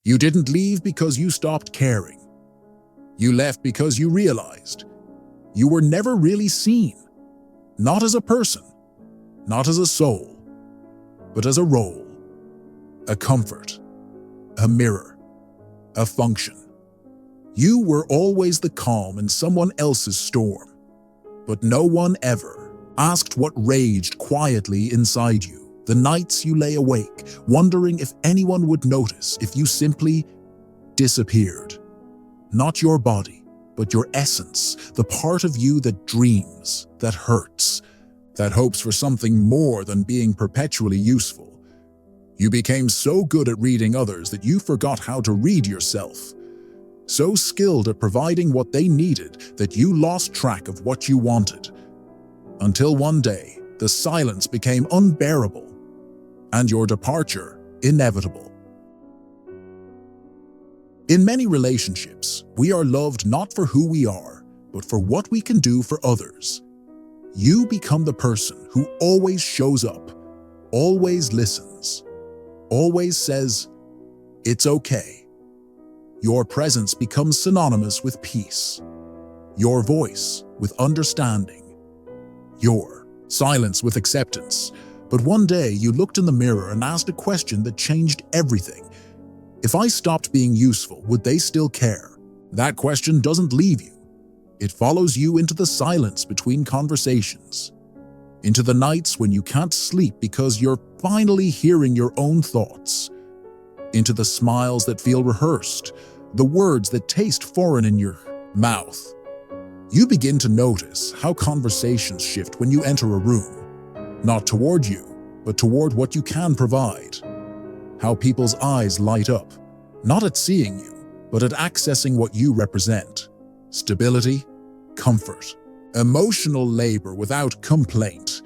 You didn't leave because you stopped caring. You left because you realized you were never really seen, not as a person, not as a soul, but as a role, a comfort, a mirror, a function. You were always the calm in someone else's storm, but no one ever asked what raged quietly inside you, the nights you lay awake, wondering if anyone would notice if you simply disappeared. Not your body, but your essence, the part of you that dreams, that hurts, that hopes for something more than being perpetually useful. You became so good at reading others that you forgot how to read yourself. So skilled at providing what they needed that you lost track of what you wanted. Until one day, the silence became unbearable, and your departure inevitable. In many relationships, we are loved not for who we are, but for what we can do for others. You become the person who always shows up, always listens, always says, "It's okay." Your presence becomes synonymous with peace, your voice with understanding, your silence with acceptance. But one day you looked in the mirror and asked a question that changed everything. If I stopped being useful, would they still care? That question doesn't leave you. It follows you into the silence between conversations, into the nights when you can't sleep because you're finally hearing your own thoughts, into the smiles that feel rehearsed, the words that taste foreign in your mouth. You begin to notice how conversations shift when you enter a room, not toward you, but toward what you can provide. How people's eyes light up, not at seeing you, but at accessing what you represent. Stability, comfort, emotional labor without complaint.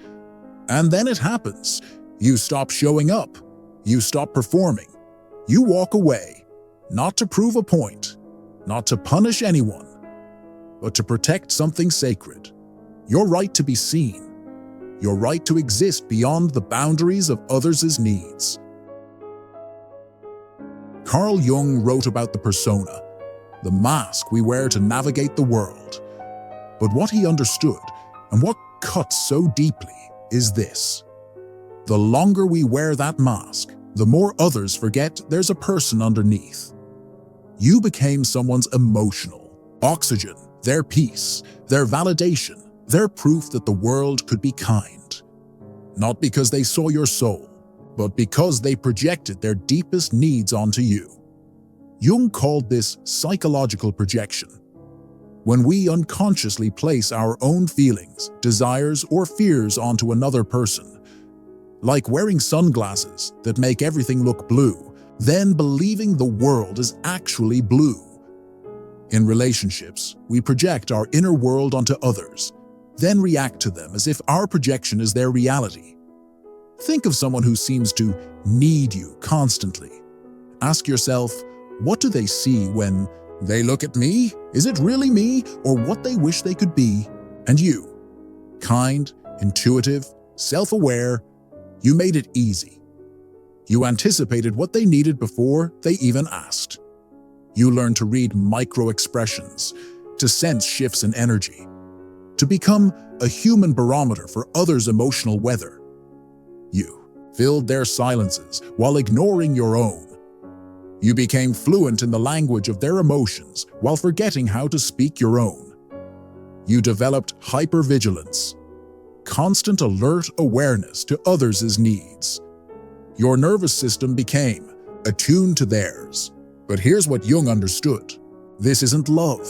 And then it happens. You stop showing up. You stop performing. You walk away, not to prove a point, not to punish anyone, but to protect something sacred. Your right to be seen. Your right to exist beyond the boundaries of others' needs. Carl Jung wrote about the persona, the mask we wear to navigate the world. But what he understood, and what cuts so deeply, is this. The longer we wear that mask, the more others forget there's a person underneath. You became someone's emotional oxygen, their peace, their validation, their proof that the world could be kind. Not because they saw your soul, but because they projected their deepest needs onto you. Jung called this psychological projection. When we unconsciously place our own feelings, desires, or fears onto another person, like wearing sunglasses that make everything look blue, then believing the world is actually blue. In relationships, we project our inner world onto others, then react to them as if our projection is their reality. Think of someone who seems to need you constantly. Ask yourself, what do they see when they look at me? Is it really me, or what they wish they could be? And you, kind, intuitive, self-aware, you made it easy. You anticipated what they needed before they even asked. You learned to read micro-expressions, to sense shifts in energy, to become a human barometer for others' emotional weather. You filled their silences while ignoring your own. You became fluent in the language of their emotions while forgetting how to speak your own. You developed hypervigilance, constant alert awareness to others' needs. Your nervous system became attuned to theirs. But here's what Jung understood. This isn't love.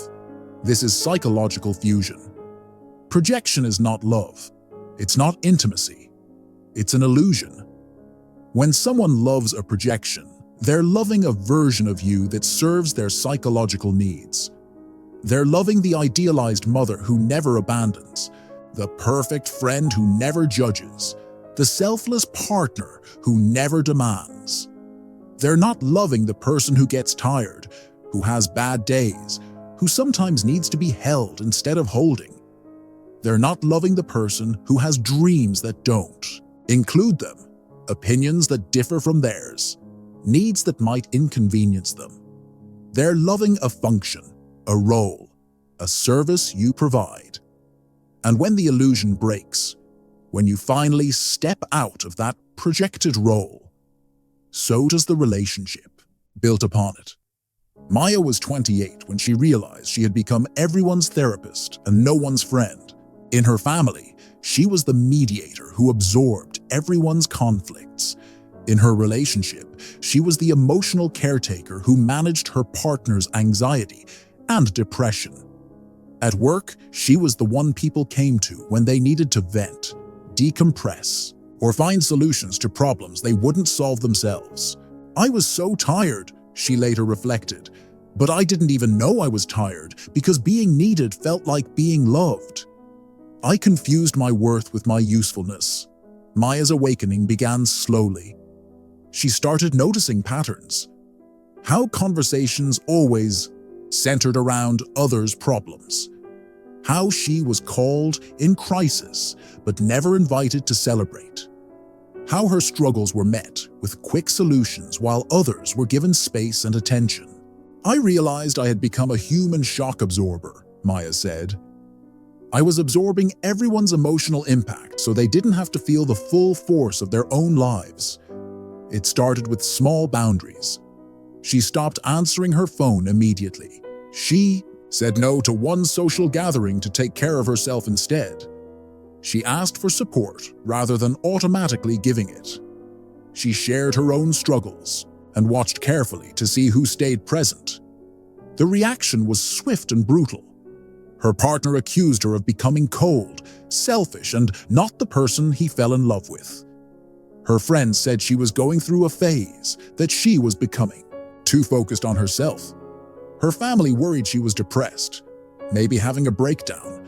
This is psychological fusion. Projection is not love. It's not intimacy. It's an illusion. When someone loves a projection, they're loving a version of you that serves their psychological needs. They're loving the idealized mother who never abandons, the perfect friend who never judges, the selfless partner who never demands. They're not loving the person who gets tired, who has bad days, who sometimes needs to be held instead of holding. They're not loving the person who has dreams that don't include them, opinions that differ from theirs, needs that might inconvenience them. They're loving a function, a role, a service you provide. And when the illusion breaks, when you finally step out of that projected role, so does the relationship built upon it. Maya was 28 when she realized she had become everyone's therapist and no one's friend. In her family, she was the mediator who absorbed everyone's conflicts. In her relationship, she was the emotional caretaker who managed her partner's anxiety and depression. At work, she was the one people came to when they needed to vent, decompress, or find solutions to problems they wouldn't solve themselves. "I was so tired," she later reflected, "but I didn't even know I was tired because being needed felt like being loved. I confused my worth with my usefulness." Maya's awakening began slowly. She started noticing patterns. How conversations always centered around others' problems. How she was called in crisis, but never invited to celebrate. How her struggles were met with quick solutions while others were given space and attention. "I realized I had become a human shock absorber," Maya said. "I was absorbing everyone's emotional impact so they didn't have to feel the full force of their own lives." It started with small boundaries. She stopped answering her phone immediately. She said no to one social gathering to take care of herself instead. She asked for support rather than automatically giving it. She shared her own struggles and watched carefully to see who stayed present. The reaction was swift and brutal. Her partner accused her of becoming cold, selfish, and not the person he fell in love with. Her friends said she was going through a phase, that she was becoming too focused on herself. Her family worried she was depressed, maybe having a breakdown.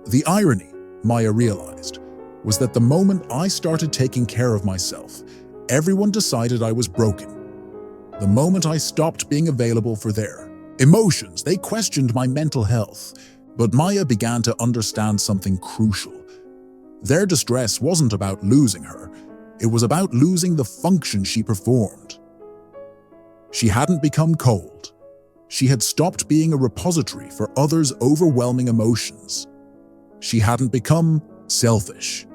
The irony, Maya realized, was that the moment I started taking care of myself, everyone decided I was broken. The moment I stopped being available for their emotions, they questioned my mental health. But Maya began to understand something crucial. Their distress wasn't about losing her. It was about losing the function she performed. She hadn't become cold. She had stopped being a repository for others' overwhelming emotions. She hadn't become selfish.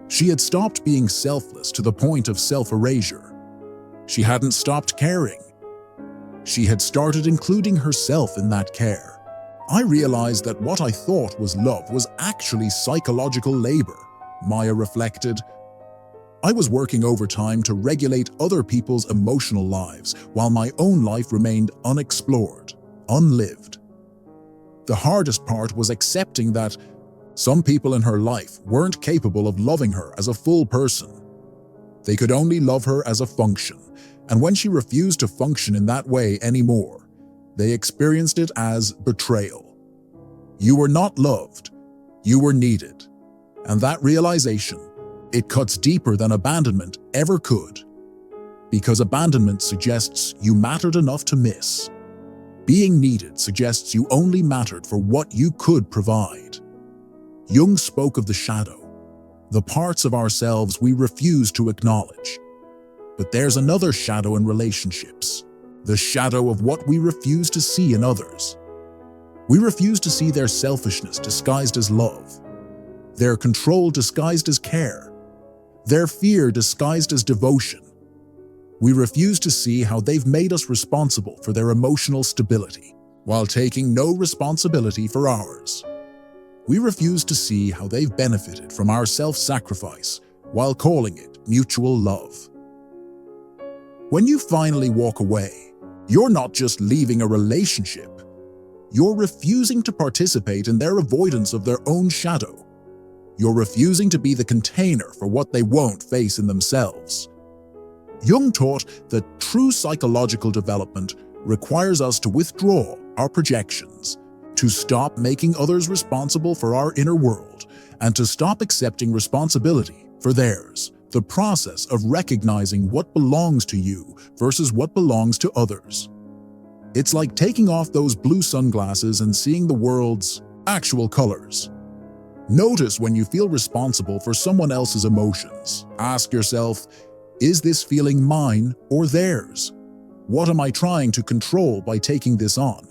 She had stopped being selfless to the point of self-erasure. She hadn't stopped caring. She had started including herself in that care. "I realized that what I thought was love was actually psychological labor," Maya reflected. "I was working overtime to regulate other people's emotional lives while my own life remained unexplored, unlived." The hardest part was accepting that some people in her life weren't capable of loving her as a full person. They could only love her as a function, and when she refused to function in that way anymore, they experienced it as betrayal. You were not loved, you were needed. And that realization, it cuts deeper than abandonment ever could. Because abandonment suggests you mattered enough to miss. Being needed suggests you only mattered for what you could provide. Jung spoke of the shadow, the parts of ourselves we refuse to acknowledge. But there's another shadow in relationships, the shadow of what we refuse to see in others. We refuse to see their selfishness disguised as love, their control disguised as care, their fear disguised as devotion. We refuse to see how they've made us responsible for their emotional stability, while taking no responsibility for ours. We refuse to see how they've benefited from our self-sacrifice, while calling it mutual love. When you finally walk away, you're not just leaving a relationship. You're refusing to participate in their avoidance of their own shadow. You're refusing to be the container for what they won't face in themselves. Jung taught that true psychological development requires us to withdraw our projections, to stop making others responsible for our inner world, and to stop accepting responsibility for theirs. The process of recognizing what belongs to you versus what belongs to others. It's like taking off those blue sunglasses and seeing the world's actual colors. Notice when you feel responsible for someone else's emotions. Ask yourself, is this feeling mine or theirs? What am I trying to control by taking this on?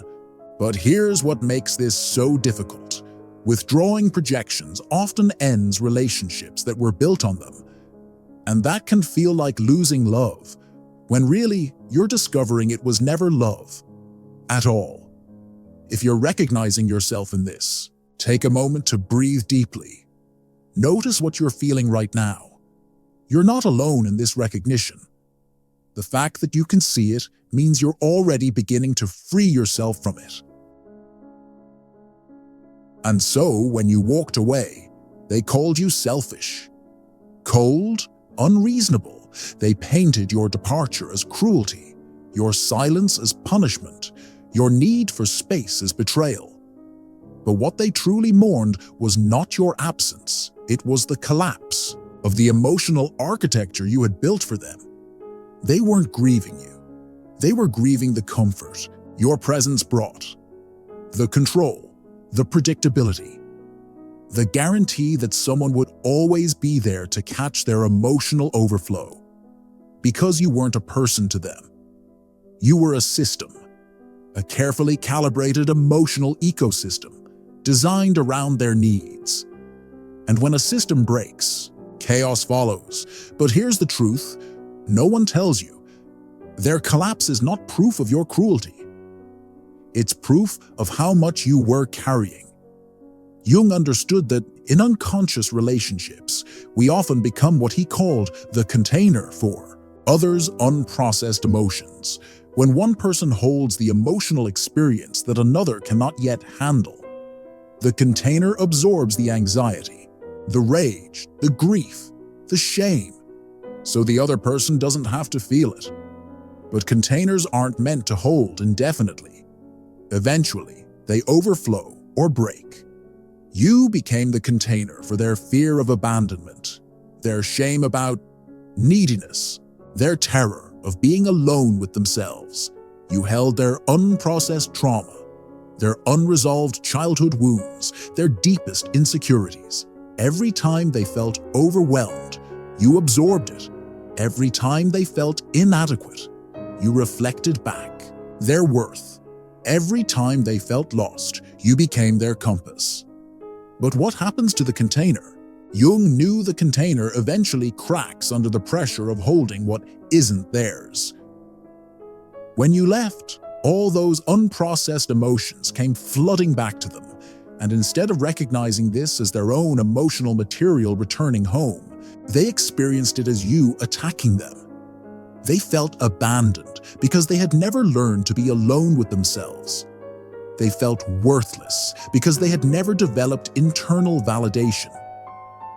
But here's what makes this so difficult. Withdrawing projections often ends relationships that were built on them. And that can feel like losing love, when really you're discovering it was never love at all. If you're recognizing yourself in this, take a moment to breathe deeply. Notice what you're feeling right now. You're not alone in this recognition. The fact that you can see it means you're already beginning to free yourself from it. And so, when you walked away, they called you selfish, cold, unreasonable. They painted your departure as cruelty, your silence as punishment, your need for space as betrayal. But what they truly mourned was not your absence, it was the collapse of the emotional architecture you had built for them. They weren't grieving you. They were grieving the comfort your presence brought, the control, the predictability, the guarantee that someone would always be there to catch their emotional overflow. Because you weren't a person to them. You were a system, a carefully calibrated emotional ecosystem designed around their needs. And when a system breaks, chaos follows. But here's the truth. No one tells you. Their collapse is not proof of your cruelty. It's proof of how much you were carrying. Jung understood that in unconscious relationships, we often become what he called the container for others' unprocessed emotions. When one person holds the emotional experience that another cannot yet handle, the container absorbs the anxiety, the rage, the grief, the shame, so the other person doesn't have to feel it. But containers aren't meant to hold indefinitely. Eventually, they overflow or break. You became the container for their fear of abandonment, their shame about neediness, their terror of being alone with themselves. You held their unprocessed trauma, their unresolved childhood wounds, their deepest insecurities. Every time they felt overwhelmed, you absorbed it. Every time they felt inadequate, you reflected back their worth. Every time they felt lost, you became their compass. But what happens to the container? Jung knew the container eventually cracks under the pressure of holding what isn't theirs. When you left, all those unprocessed emotions came flooding back to them, and instead of recognizing this as their own emotional material returning home, they experienced it as you attacking them. They felt abandoned because they had never learned to be alone with themselves. They felt worthless because they had never developed internal validation.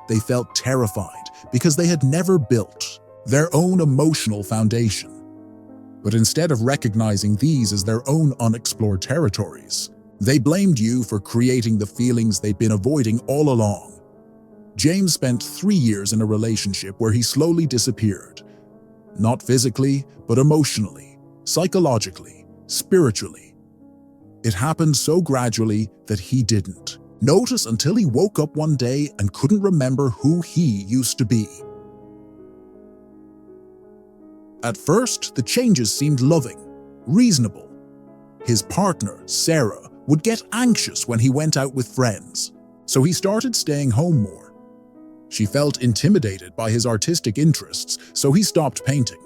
They felt terrified because they had never built their own emotional foundation. But instead of recognizing these as their own unexplored territories, they blamed you for creating the feelings they'd been avoiding all along. James spent 3 years in a relationship where he slowly disappeared. Not physically, but emotionally, psychologically, spiritually. It happened so gradually that he didn't notice until he woke up one day and couldn't remember who he used to be. At first, the changes seemed loving, reasonable. His partner, Sarah, would get anxious when he went out with friends, so he started staying home more. She felt intimidated by his artistic interests, so he stopped painting.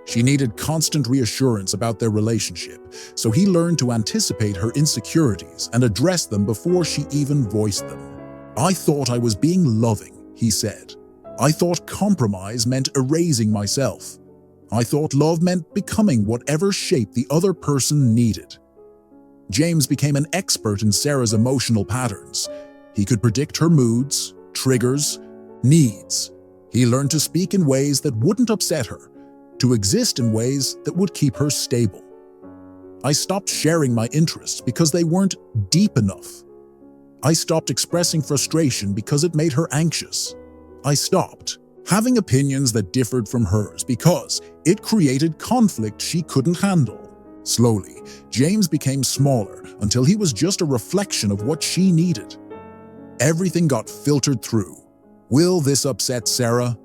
She needed constant reassurance about their relationship, so he learned to anticipate her insecurities and address them before she even voiced them. "I thought I was being loving," he said. "I thought compromise meant erasing myself. I thought love meant becoming whatever shape the other person needed." James became an expert in Sarah's emotional patterns. He could predict her moods, triggers, needs. He learned to speak in ways that wouldn't upset her, to exist in ways that would keep her stable. "I stopped sharing my interests because they weren't deep enough. I stopped expressing frustration because it made her anxious. I stopped having opinions that differed from hers because it created conflict she couldn't handle." Slowly, James became smaller until he was just a reflection of what she needed. Everything got filtered through. Will this upset Sarah?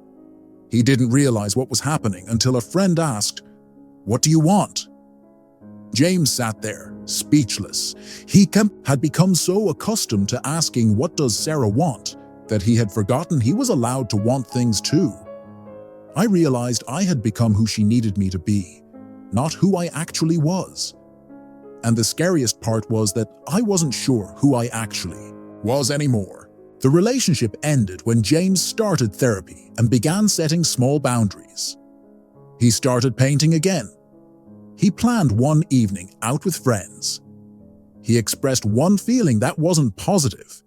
He didn't realize what was happening until a friend asked, What do you want?" James sat there, speechless. He had become so accustomed to asking, "What does Sarah want?" that he had forgotten he was allowed to want things too. I realized I had become who she needed me to be, not who I actually was. And the scariest part was that I wasn't sure who I actually was anymore. The relationship ended when James started therapy and began setting small boundaries. He started painting again. He planned one evening out with friends. He expressed one feeling that wasn't positive.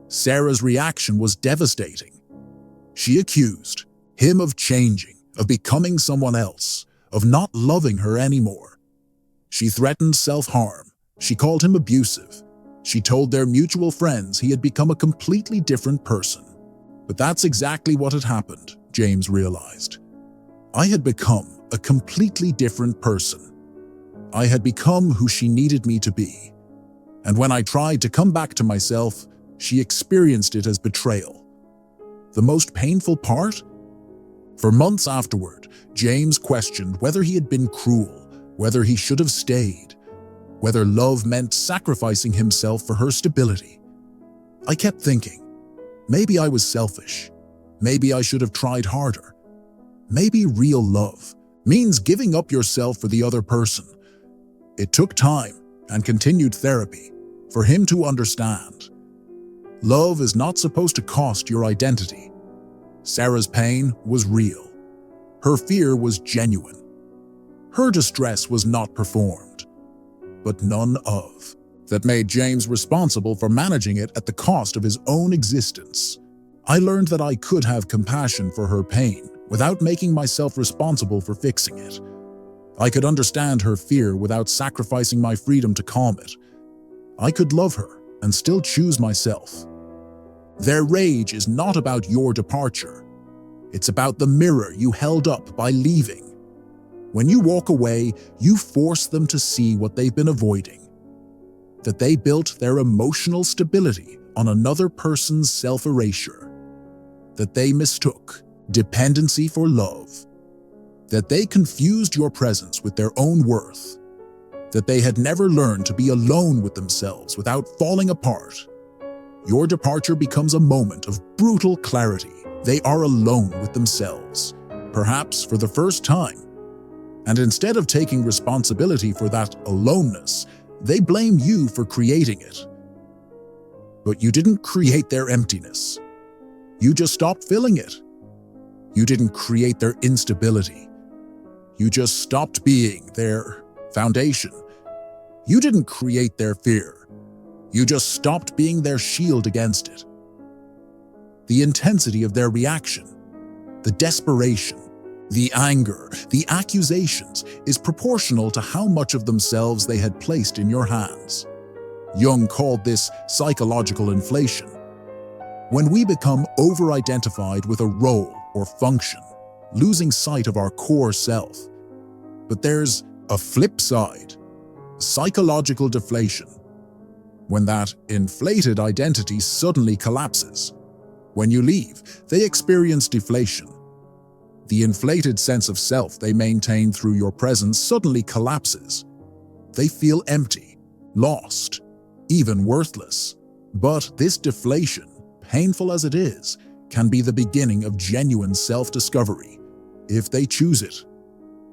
Sarah's reaction was devastating. She accused him of changing, of becoming someone else, of not loving her anymore. She threatened self-harm. She called him abusive. She told their mutual friends he had become a completely different person. But that's exactly what had happened, James realized. I had become a completely different person. I had become who she needed me to be. And when I tried to come back to myself, she experienced it as betrayal. The most painful part? For months afterward, James questioned whether he had been cruel, whether he should have stayed, whether love meant sacrificing himself for her stability. I kept thinking, maybe I was selfish. Maybe I should have tried harder. Maybe real love means giving up yourself for the other person. It took time and continued therapy for him to understand. Love is not supposed to cost your identity. Sarah's pain was real. Her fear was genuine. Her distress was not performed, but none of. That made James responsible for managing it at the cost of his own existence. I learned that I could have compassion for her pain without making myself responsible for fixing it. I could understand her fear without sacrificing my freedom to calm it. I could love her and still choose myself. Their rage is not about your departure. It's about the mirror you held up by leaving. When you walk away, you force them to see what they've been avoiding. That they built their emotional stability on another person's self-erasure. That they mistook dependency for love. That they confused your presence with their own worth. That they had never learned to be alone with themselves without falling apart. Your departure becomes a moment of brutal clarity. They are alone with themselves, perhaps for the first time. And instead of taking responsibility for that aloneness, they blame you for creating it. But you didn't create their emptiness. You just stopped filling it. You didn't create their instability. You just stopped being their foundation. You didn't create their fear. You just stopped being their shield against it. The intensity of their reaction, the desperation, the anger, the accusations is proportional to how much of themselves they had placed in your hands. Jung called this psychological inflation. When we become over-identified with a role or function, losing sight of our core self. But there's a flip side, psychological deflation. When that inflated identity suddenly collapses. When you leave, they experience deflation. The inflated sense of self they maintain through your presence suddenly collapses. They feel empty, lost, even worthless. But this deflation, painful as it is, can be the beginning of genuine self-discovery, if they choose it.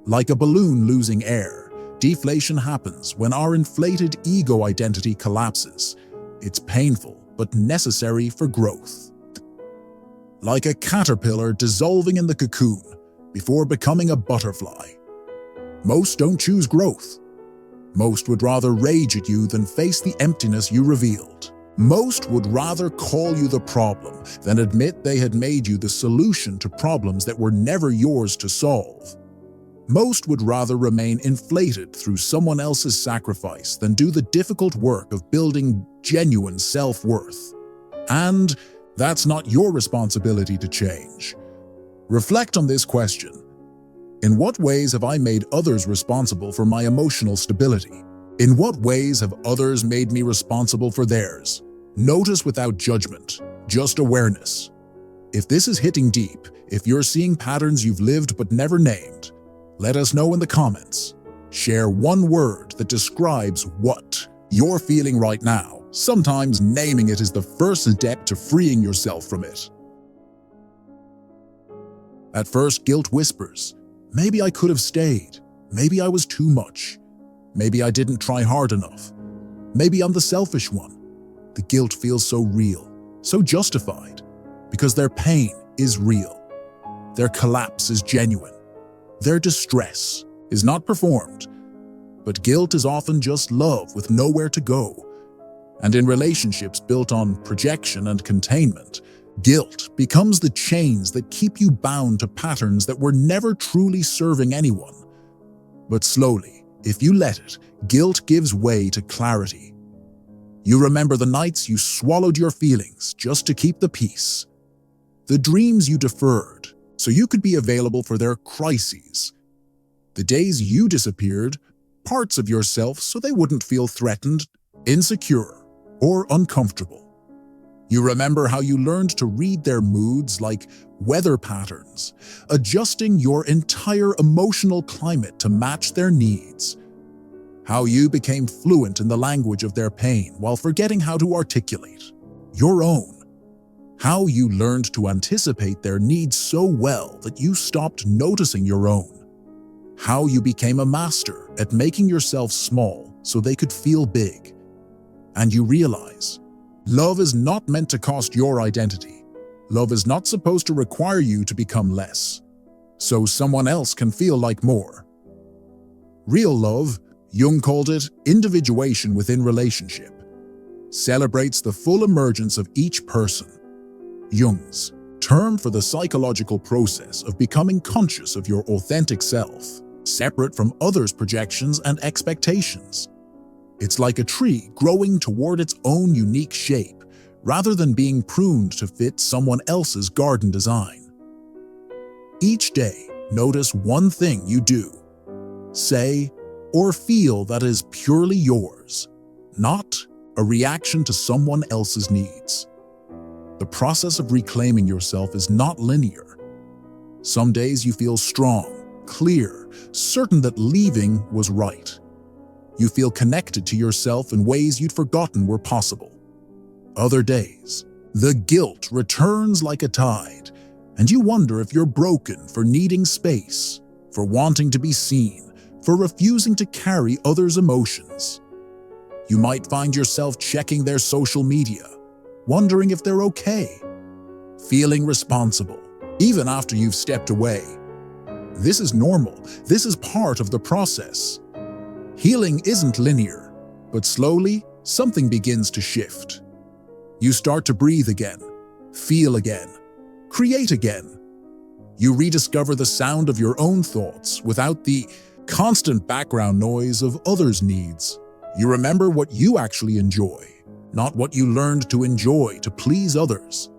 Like a balloon losing air, deflation happens when our inflated ego identity collapses. It's painful, but necessary for growth. Like a caterpillar dissolving in the cocoon before becoming a butterfly. Most don't choose growth. Most would rather rage at you than face the emptiness you revealed. Most would rather call you the problem than admit they had made you the solution to problems that were never yours to solve. Most would rather remain inflated through someone else's sacrifice than do the difficult work of building genuine self-worth. And that's not your responsibility to change. Reflect on this question. In what ways have I made others responsible for my emotional stability? In what ways have others made me responsible for theirs? Notice without judgment, just awareness. If this is hitting deep, if you're seeing patterns you've lived but never named, Let us know in the comments. Share one word that describes what you're feeling right now. Sometimes naming it is the first step to freeing yourself from it. At first, guilt whispers, maybe I could have stayed. Maybe I was too much. Maybe I didn't try hard enough. Maybe I'm the selfish one. The guilt feels so real, so justified, because their pain is real. Their collapse is genuine. Their distress is not performed. But guilt is often just love with nowhere to go. And in relationships built on projection and containment, guilt becomes the chains that keep you bound to patterns that were never truly serving anyone. But slowly, if you let it, guilt gives way to clarity. You remember the nights you swallowed your feelings just to keep the peace. The dreams you deferred so you could be available for their crises. The days you disappeared parts of yourself so they wouldn't feel threatened, insecure, or uncomfortable. You remember how you learned to read their moods like weather patterns, adjusting your entire emotional climate to match their needs. How you became fluent in the language of their pain while forgetting how to articulate your own. How you learned to anticipate their needs so well that you stopped noticing your own. How you became a master at making yourself small so they could feel big. And you realize, love is not meant to cost your identity. Love is not supposed to require you to become less, so someone else can feel like more. Real love, Jung called it individuation within relationship, celebrates the full emergence of each person. Jung's term for the psychological process of becoming conscious of your authentic self, separate from others' projections and expectations. It's like a tree growing toward its own unique shape, rather than being pruned to fit someone else's garden design. Each day, notice one thing you do, say, or feel that is purely yours, not a reaction to someone else's needs. The process of reclaiming yourself is not linear. Some days you feel strong, clear, certain that leaving was right. You feel connected to yourself in ways you'd forgotten were possible. Other days, the guilt returns like a tide, and you wonder if you're broken for needing space, for wanting to be seen, for refusing to carry others' emotions. You might find yourself checking their social media, wondering if they're okay, feeling responsible, even after you've stepped away. This is normal. This is part of the process. Healing isn't linear, but slowly, something begins to shift. You start to breathe again, feel again, create again. You rediscover the sound of your own thoughts without the constant background noise of others' needs. You remember what you actually enjoy, not what you learned to enjoy to please others.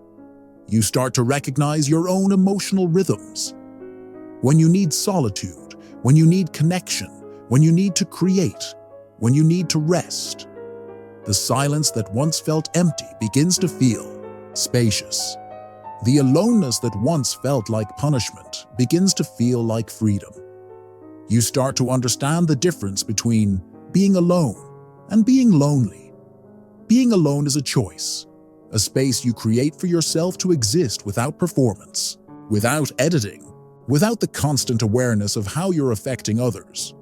You start to recognize your own emotional rhythms. When you need solitude, when you need connection, when you need to create, when you need to rest. The silence that once felt empty begins to feel spacious. The aloneness that once felt like punishment begins to feel like freedom. You start to understand the difference between being alone and being lonely. Being alone is a choice, a space you create for yourself to exist without performance, without editing, without the constant awareness of how you're affecting others.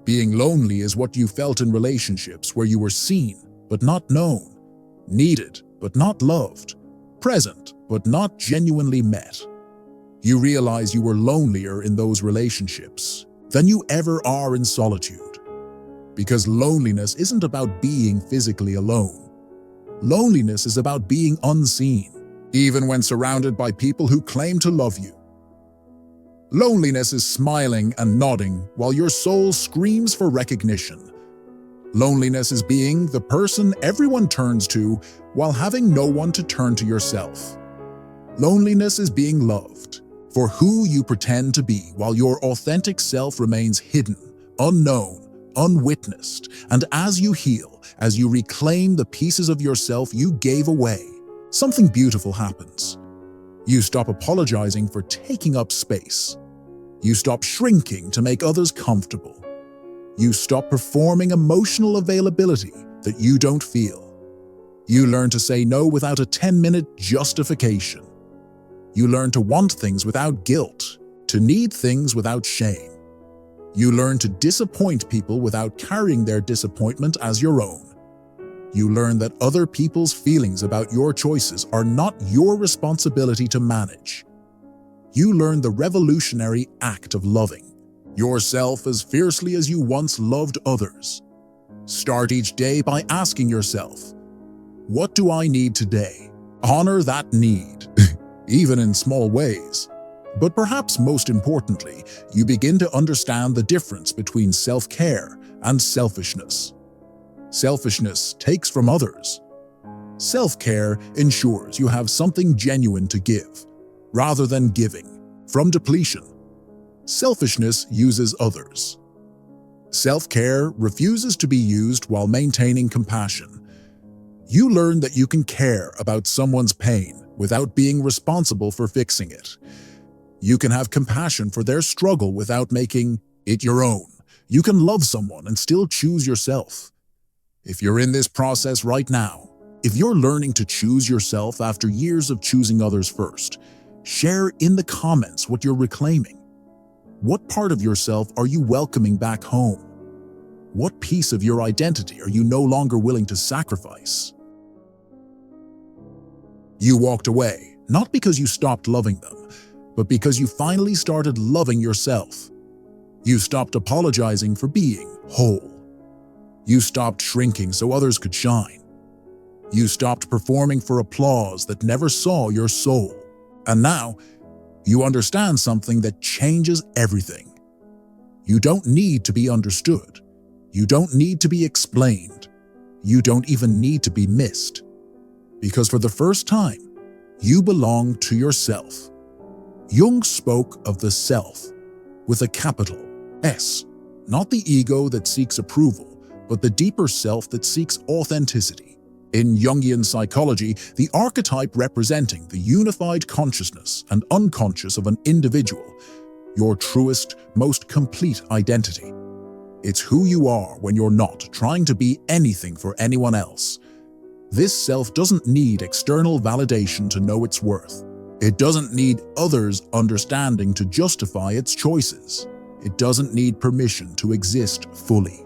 Being lonely is what you felt in relationships where you were seen but not known, needed but not loved, present but not genuinely met. You realize you were lonelier in those relationships than you ever are in solitude. Because loneliness isn't about being physically alone. Loneliness is about being unseen, even when surrounded by people who claim to love you. Loneliness is smiling and nodding while your soul screams for recognition. Loneliness is being the person everyone turns to while having no one to turn to yourself. Loneliness is being loved for who you pretend to be while your authentic self remains hidden, unknown, unwitnessed, and as you heal, as you reclaim the pieces of yourself you gave away, something beautiful happens. You stop apologizing for taking up space. You stop shrinking to make others comfortable. You stop performing emotional availability that you don't feel. You learn to say no without a 10-minute justification. You learn to want things without guilt, to need things without shame. You learn to disappoint people without carrying their disappointment as your own. You learn that other people's feelings about your choices are not your responsibility to manage. You learn the revolutionary act of loving yourself as fiercely as you once loved others. Start each day by asking yourself, what do I need today? Honor that need, even in small ways. But perhaps most importantly, you begin to understand the difference between self-care and selfishness. Selfishness takes from others. Self-care ensures you have something genuine to give, rather than giving from depletion. Selfishness uses others. Self-care refuses to be used while maintaining compassion. You learn that you can care about someone's pain without being responsible for fixing it. You can have compassion for their struggle without making it your own. You can love someone and still choose yourself. If you're in this process right now, if you're learning to choose yourself after years of choosing others first, share in the comments what you're reclaiming. What part of yourself are you welcoming back home? What piece of your identity are you no longer willing to sacrifice? You walked away, not because you stopped loving them, but because you finally started loving yourself. You stopped apologizing for being whole. You stopped shrinking so others could shine. You stopped performing for applause that never saw your soul. And now, you understand something that changes everything. You don't need to be understood. You don't need to be explained. You don't even need to be missed. Because for the first time, you belong to yourself. Jung spoke of the self with a capital S, not the ego that seeks approval, but the deeper self that seeks authenticity. In Jungian psychology, the archetype representing the unified consciousness and unconscious of an individual, your truest, most complete identity. It's who you are when you're not trying to be anything for anyone else. This self doesn't need external validation to know its worth. It doesn't need others' understanding to justify its choices. It doesn't need permission to exist fully.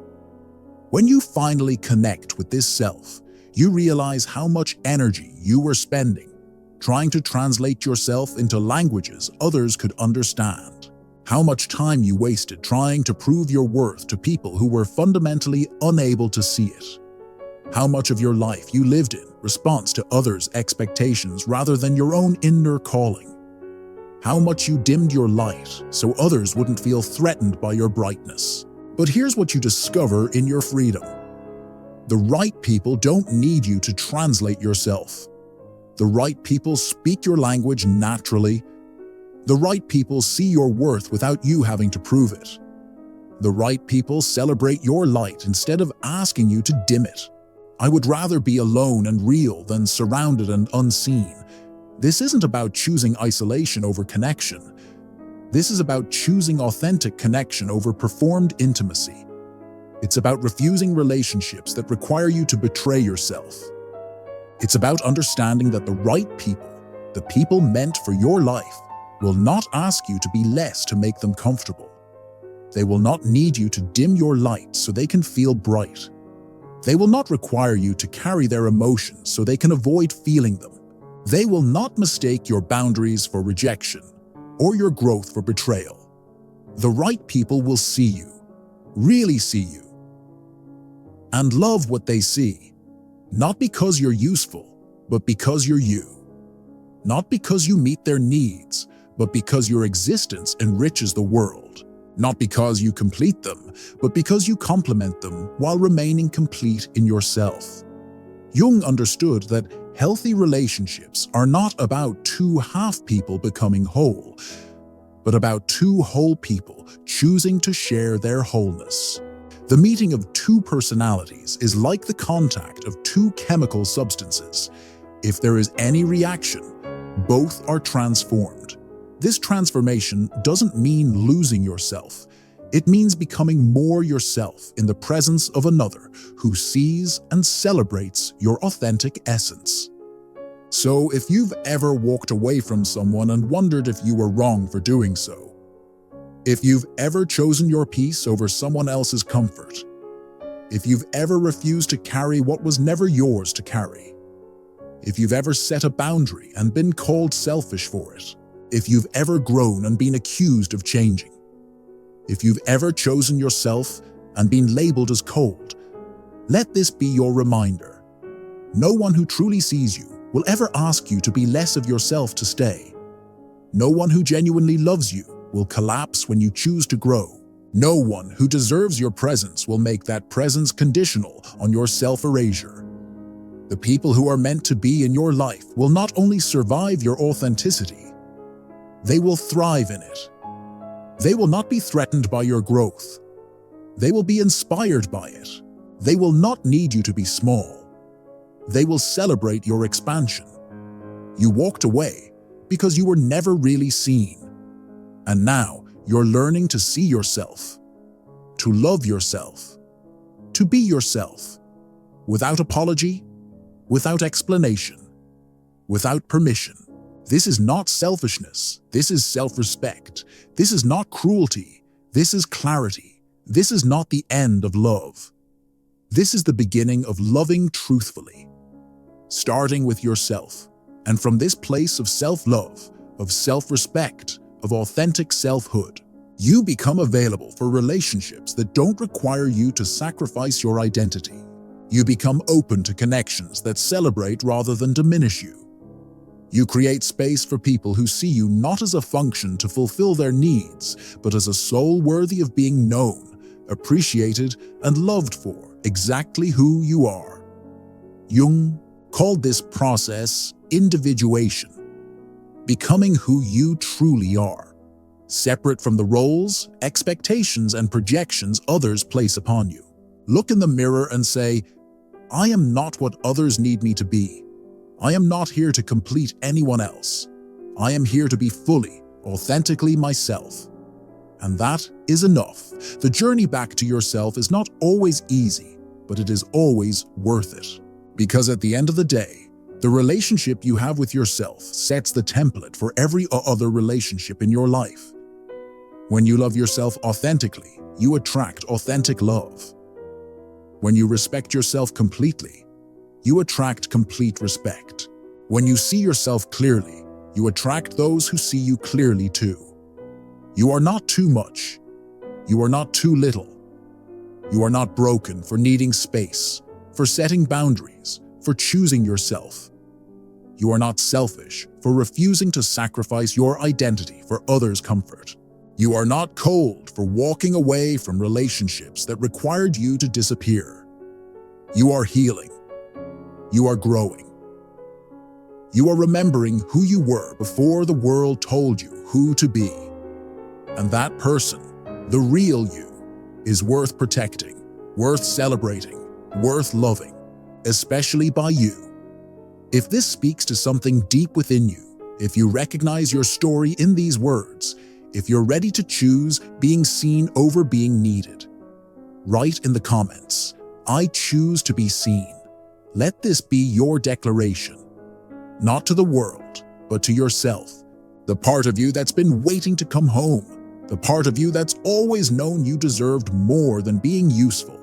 When you finally connect with this self, you realize how much energy you were spending trying to translate yourself into languages others could understand. How much time you wasted trying to prove your worth to people who were fundamentally unable to see it. How much of your life you lived in response to others' expectations rather than your own inner calling. How much you dimmed your light so others wouldn't feel threatened by your brightness. But here's what you discover in your freedom. The right people don't need you to translate yourself. The right people speak your language naturally. The right people see your worth without you having to prove it. The right people celebrate your light instead of asking you to dim it. I would rather be alone and real than surrounded and unseen. This isn't about choosing isolation over connection. This is about choosing authentic connection over performed intimacy. It's about refusing relationships that require you to betray yourself. It's about understanding that the right people, the people meant for your life, will not ask you to be less to make them comfortable. They will not need you to dim your light so they can feel bright. They will not require you to carry their emotions so they can avoid feeling them. They will not mistake your boundaries for rejection or your growth for betrayal. The right people will see you, really see you, and love what they see, not because you're useful, but because you're you. Not because you meet their needs, but because your existence enriches the world. Not because you complete them, but because you complement them while remaining complete in yourself. Jung understood that healthy relationships are not about two half people becoming whole, but about two whole people choosing to share their wholeness. The meeting of two personalities is like the contact of two chemical substances. If there is any reaction, both are transformed. This transformation doesn't mean losing yourself. It means becoming more yourself in the presence of another who sees and celebrates your authentic essence. So if you've ever walked away from someone and wondered if you were wrong for doing so, if you've ever chosen your peace over someone else's comfort, if you've ever refused to carry what was never yours to carry, if you've ever set a boundary and been called selfish for it, if you've ever grown and been accused of changing, if you've ever chosen yourself and been labeled as cold, let this be your reminder. No one who truly sees you will ever ask you to be less of yourself to stay. No one who genuinely loves you will collapse when you choose to grow. No one who deserves your presence will make that presence conditional on your self-erasure. The people who are meant to be in your life will not only survive your authenticity, they will thrive in it. They will not be threatened by your growth. They will be inspired by it. They will not need you to be small. They will celebrate your expansion. You walked away because you were never really seen. And now you're learning to see yourself, to love yourself, to be yourself, without apology, without explanation, without permission. This is not selfishness. This is self-respect. This is not cruelty. This is clarity. This is not the end of love. This is the beginning of loving truthfully, starting with yourself. And from this place of self-love, of self-respect, of authentic selfhood, you become available for relationships that don't require you to sacrifice your identity. You become open to connections that celebrate rather than diminish you. You create space for people who see you not as a function to fulfill their needs, but as a soul worthy of being known, appreciated, and loved for exactly who you are. Jung called this process individuation, becoming who you truly are, separate from the roles, expectations, and projections others place upon you. Look in the mirror and say, "I am not what others need me to be. I am not here to complete anyone else. I am here to be fully, authentically myself." And that is enough. The journey back to yourself is not always easy, but it is always worth it. Because at the end of the day, the relationship you have with yourself sets the template for every other relationship in your life. When you love yourself authentically, you attract authentic love. When you respect yourself completely, you attract complete respect. When you see yourself clearly, you attract those who see you clearly too. You are not too much. You are not too little. You are not broken for needing space, for setting boundaries, for choosing yourself. You are not selfish for refusing to sacrifice your identity for others' comfort. You are not cold for walking away from relationships that required you to disappear. You are healing. You are growing. You are remembering who you were before the world told you who to be. And that person, the real you, is worth protecting, worth celebrating, worth loving, especially by you. If this speaks to something deep within you, if you recognize your story in these words, if you're ready to choose being seen over being needed, write in the comments, "I choose to be seen." Let this be your declaration, not to the world, but to yourself, the part of you that's been waiting to come home, the part of you that's always known you deserved more than being useful.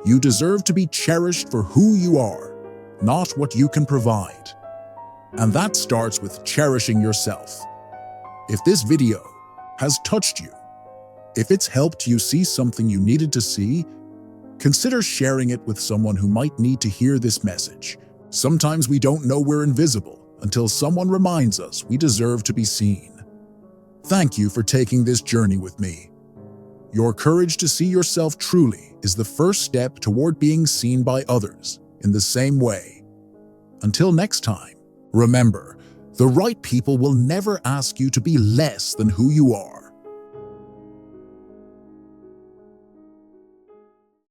You deserve to be cherished for who you are, not what you can provide. And that starts with cherishing yourself. If this video has touched you, if it's helped you see something you needed to see, consider sharing it with someone who might need to hear this message. Sometimes we don't know we're invisible until someone reminds us we deserve to be seen. Thank you for taking this journey with me. Your courage to see yourself truly is the first step toward being seen by others in the same way. Until next time, remember, the right people will never ask you to be less than who you are.